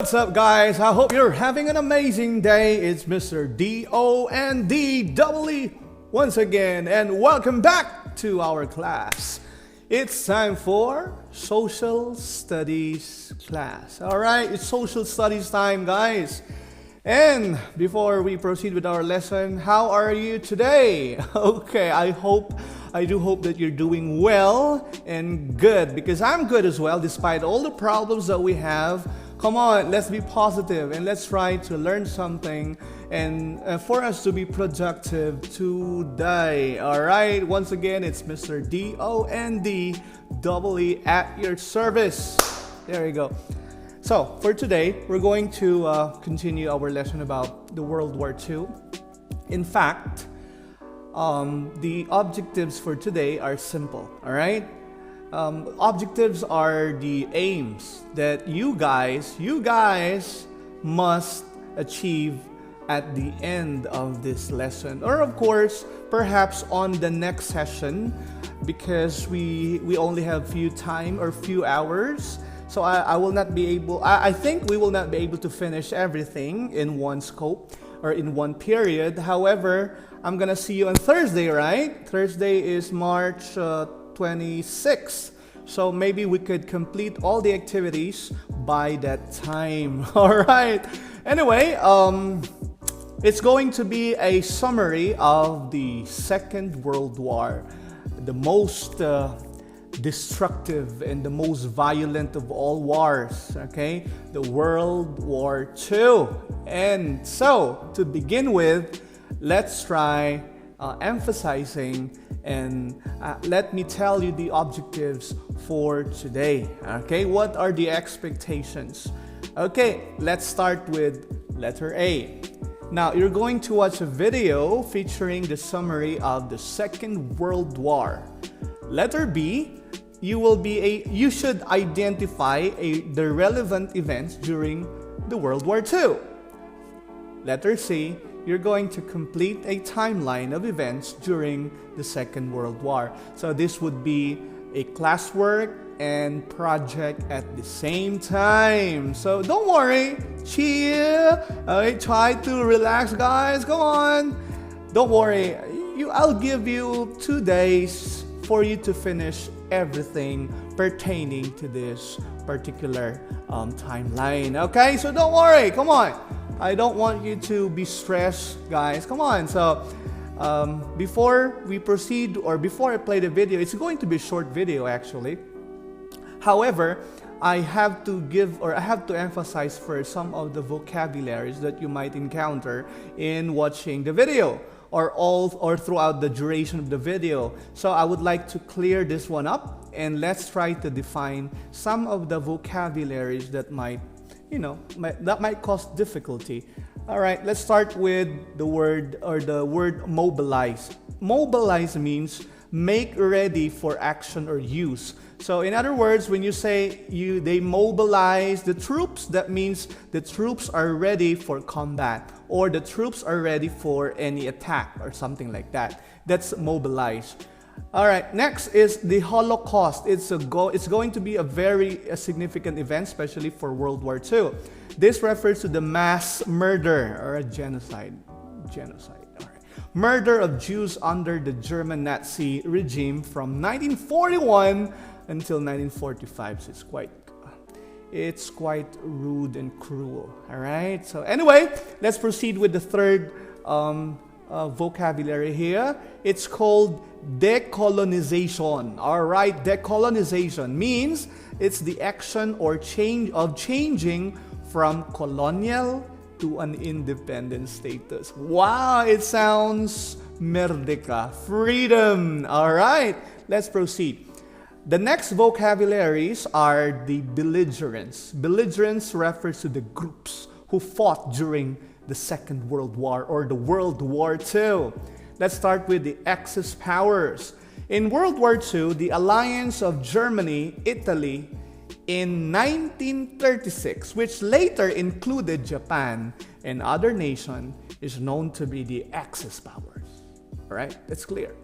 What's up, guys? I hope you're having an amazing day. It's Mr. D-O-N-D-E-E once again, and welcome back to our class. It's time for Social Studies class. All right, it's Social Studies time, guys. And before we proceed with our lesson, how are you today? Okay, I do hope that you're doing well and good, because I'm good as well despite all the problems that we have. Come on, let's be positive and let's try to learn something and for us to be productive today. All right, once again, it's Mr. D-O-N-D-E-E at your service. There you go. So, for today, we're going to continue our lesson about the World War II. In fact, the objectives for today are simple, all right? Objectives are the aims that you guys must achieve at the end of this lesson, or of course perhaps on the next session, because we only have few hours, so I will not be able, I think we will not be able to finish everything in one scope or in one period. However, I'm gonna see you on Thursday, right? Thursday is March 26th. So maybe we could complete all the activities by that time. All right. Anyway, it's going to be a summary of the Second World War, the most destructive and the most violent of all wars, okay? The World War II. And so, to begin with, let's try emphasizing and let me tell you the objectives for today. Okay, what are the expectations? Okay, let's start with letter A. Now, you're going to watch a video featuring the summary of the Second World War. Letter B, you should identify the relevant events during the World War II. Letter C, you're going to complete a timeline of events during the Second World War. So this would be a classwork and project at the same time. So don't worry, chill. Okay, try to relax, guys. Come on. Don't worry. I'll give you 2 days for you to finish everything pertaining to this particular timeline. Okay, so don't worry. Come on. I don't want you to be stressed, guys. Come on. So, before we proceed, or before I play the video, it's going to be a short video actually. However, I have to emphasize first some of the vocabularies that you might encounter in watching the video, or throughout the duration of the video. So I would like to clear this one up, and let's try to define some of the vocabularies that might cause difficulty. All right, let's start with the word mobilize. Mobilize means make ready for action or use. So in other words, when you say they mobilize the troops, that means the troops are ready for combat, or the troops are ready for any attack or something like that. That's mobilize. All right, next is the Holocaust. It's going to be a very significant event, especially for World War II. This refers to the mass murder or a genocide. All right. Murder of Jews under the German Nazi regime from 1941 until 1945. So it's quite rude and cruel. All right. So anyway, let's proceed with the third vocabulary here. It's called decolonization. All right, decolonization means it's the action or changing from colonial to an independent status. Wow, it sounds merdeka, freedom. All right, let's proceed. The next vocabularies are the belligerents. Belligerents refers to the groups who fought during the Second World War or the World War II. Let's start with the Axis powers. In World War II, the alliance of Germany, Italy, in 1936, which later included Japan and other nations, is known to be the Axis powers. All right, that's clear.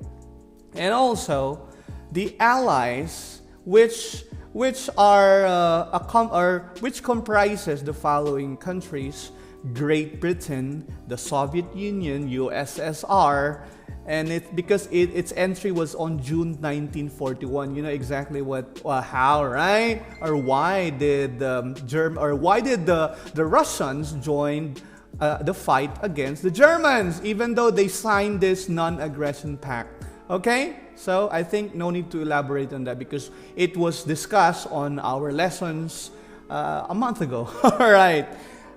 And also, the Allies, which which are which comprises the following countries: Great Britain, the Soviet Union, USSR, and its entry was on June 1941. You know exactly how, right? Or why did the Russians join the fight against the Germans, even though they signed this non-aggression pact? Okay, so I think no need to elaborate on that because it was discussed on our lessons a month ago. All right.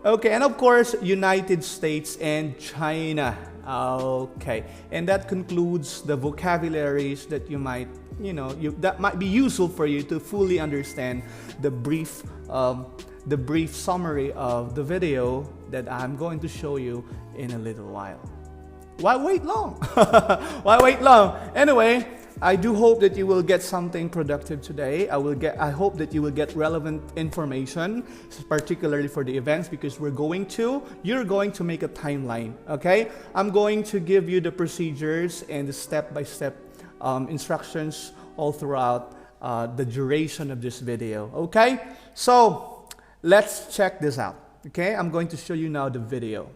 Okay, and of course, United States and China. Okay, and that concludes the vocabularies that you might, that might be useful for you to fully understand the brief summary of the video that I'm going to show you in a little while. Why wait long? Why wait long? Anyway, I do hope that you will get something productive today. I hope that you will get relevant information, particularly for the events, because you're going to make a timeline, okay? I'm going to give you the procedures and the step-by-step instructions all throughout the duration of this video, okay? So, let's check this out, okay? I'm going to show you now the video.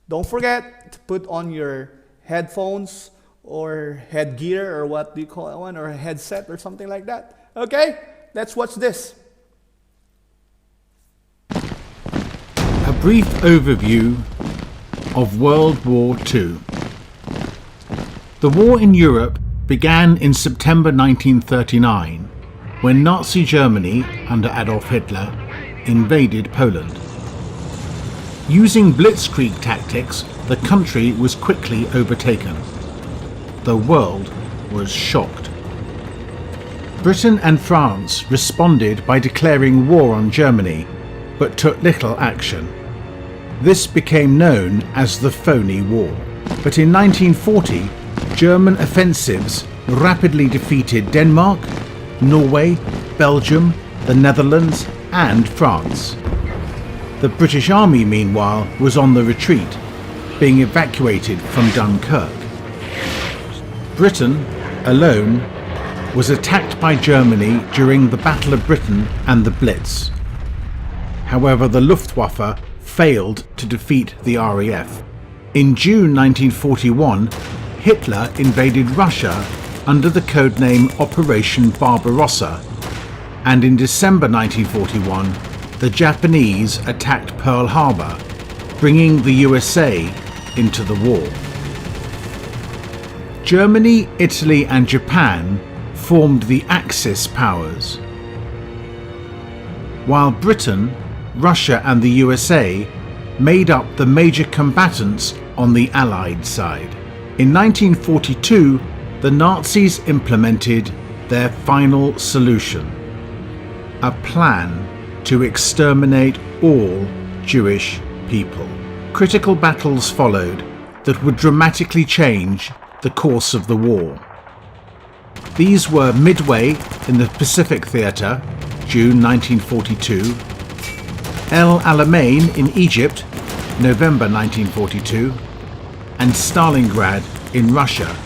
Don't forget to put on your headphones or headgear, or what do you call it one, or a headset or something like that. Okay, let's watch this. A brief overview of World War II. The war in Europe began in September 1939 when Nazi Germany under Adolf Hitler invaded Poland. Using Blitzkrieg tactics, the country was quickly overtaken. The world was shocked. Britain and France responded by declaring war on Germany, but took little action. This became known as the Phony War. But in 1940, German offensives rapidly defeated Denmark, Norway, Belgium, the Netherlands, and France. The British Army, meanwhile, was on the retreat, being evacuated from Dunkirk. Britain, alone, was attacked by Germany during the Battle of Britain and the Blitz. However, the Luftwaffe failed to defeat the RAF. In June 1941, Hitler invaded Russia under the codename Operation Barbarossa, and in December 1941, the Japanese attacked Pearl Harbor, bringing the USA into the war. Germany, Italy, and Japan formed the Axis powers, while Britain, Russia, and the USA made up the major combatants on the Allied side. In 1942, the Nazis implemented their final solution, a plan to exterminate all Jewish people. Critical battles followed that would dramatically change the course of the war. These were Midway in the Pacific Theatre, June 1942, El Alamein in Egypt, November 1942, and Stalingrad in Russia,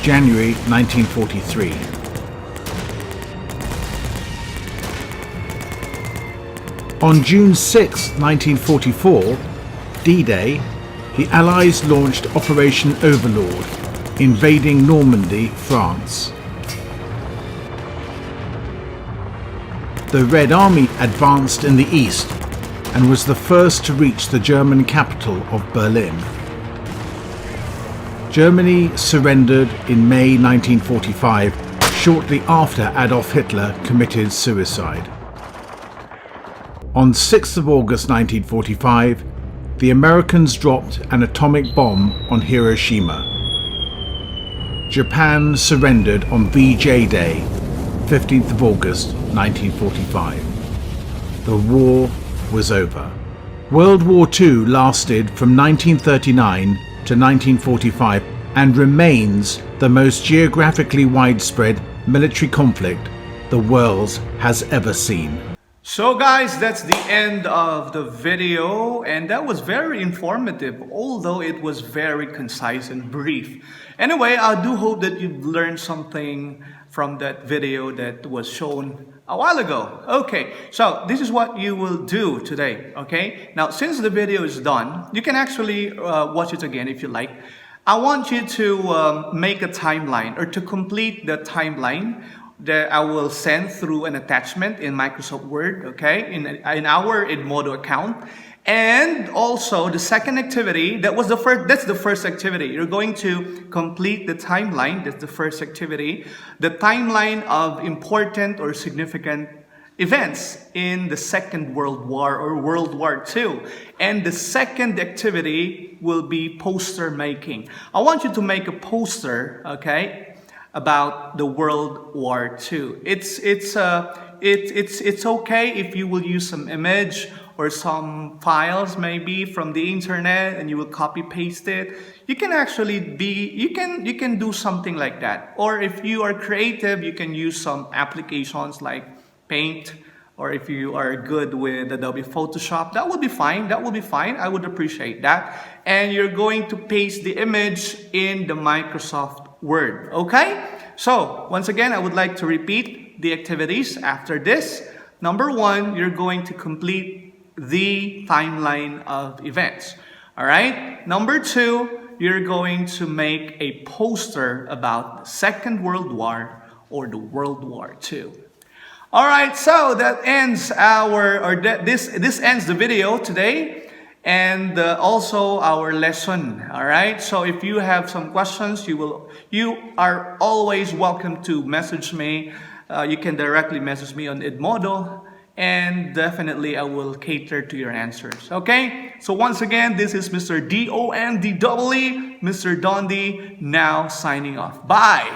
January 1943. On June 6, 1944, D-Day, the Allies launched Operation Overlord, invading Normandy, France. The Red Army advanced in the east and was the first to reach the German capital of Berlin. Germany surrendered in May 1945, shortly after Adolf Hitler committed suicide. On 6th of August 1945, the Americans dropped an atomic bomb on Hiroshima. Japan surrendered on VJ Day, 15th of August 1945. The war was over. World War II lasted from 1939 to 1945 and remains the most geographically widespread military conflict the world has ever seen. So guys, that's the end of the video, and that was very informative, although it was very concise and brief. Anyway, I do hope that you've learned something from that video that was shown a while ago. Okay, so this is what you will do today, okay? Now, since the video is done, you can actually watch it again if you like. I want you to make a timeline, or to complete the timeline that I will send through an attachment in Microsoft Word, okay, in our Edmodo account. And also the second activity, that's the first activity. You're going to complete the timeline, that's the first activity, the timeline of important or significant events in the Second World War or World War II. And the second activity will be poster making. I want you to make a poster, okay, about the World War II. It's okay if you will use some image or some files maybe from the internet and you will copy paste it. You can actually you can do something like that. Or if you are creative, you can use some applications like Paint, or if you are good with Adobe Photoshop, that would be fine. That would be fine. I would appreciate that. And you're going to paste the image in the Microsoft Word, okay? So, once again, I would like to repeat the activities after this. Number one, you're going to complete the timeline of events. All right? Number two, you're going to make a poster about the Second World War or the World War II. All right, so that ends this ends the video today, and also our lesson. All right, so if you have some questions, you are always welcome to message me. You can directly message me on Edmodo, and definitely I will cater to your answers. Okay, so once again, this is Mr. DONDEE, Mr. Dondi, now signing off. Bye.